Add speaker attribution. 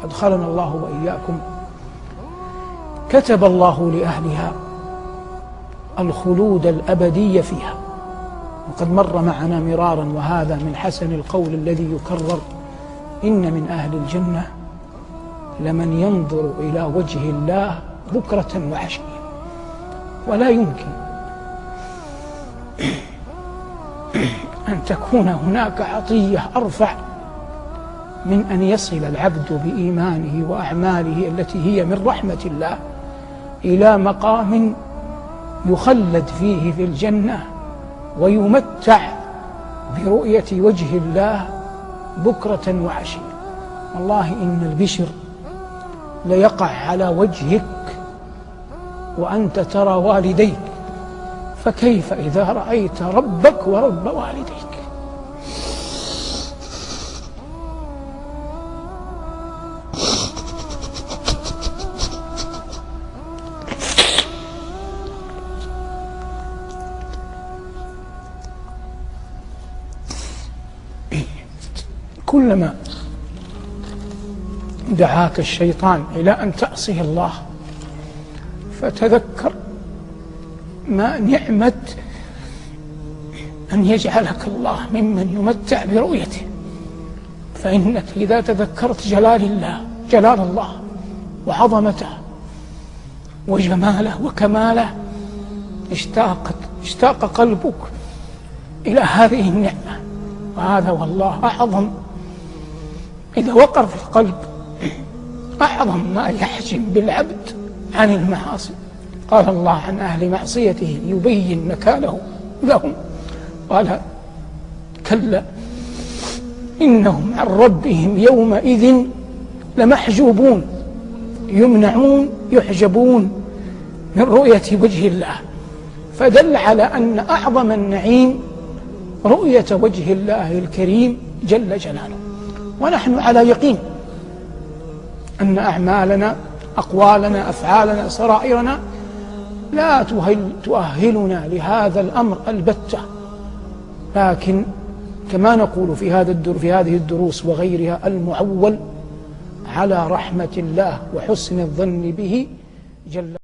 Speaker 1: أدخلنا الله وإياكم، كتب الله لأهلها الخلود الأبدي فيها. وقد مر معنا مرارا، وهذا من حسن القول الذي يكرر: إن من أهل الجنة لمن ينظر إلى وجه الله بكرة وعشيا. ولا يمكن أن تكون هناك عطية أرفع من أن يصل العبد بإيمانه وأعماله التي هي من رحمة الله إلى مقام يخلد فيه في الجنة ويمتع برؤية وجه الله بكرة وعشيا. والله إن البشر ليقع على وجهك وأنت ترى والديك، فكيف إذا رأيت ربك ورب والديك؟ كلما دعاك الشيطان إلى أن تعصي الله فتذكر ما نعمة أن يجعلك الله ممن يمتع برؤيته، فإنك إذا تذكرت جلال الله وعظمته وجماله وكماله اشتاق قلبك إلى هذه النعمة. وهذا والله أعظم، إذا وقر في القلب أعظم ما يحجم بالعبد عن المعاصي. قال الله عن أهل معصيته يبين نكاله لهم، قال: كلا إنهم عن ربهم يومئذ لمحجوبون، يمنعون يحجبون من رؤية وجه الله. فدل على أن أعظم النعيم رؤية وجه الله الكريم جل جلاله. ونحن على يقين أن أعمالنا، أقوالنا، أفعالنا، سرائرنا لا تؤهلنا لهذا الأمر البتة، لكن كما نقول في هذه الدروس وغيرها: المعول على رحمة الله وحسن الظن به جل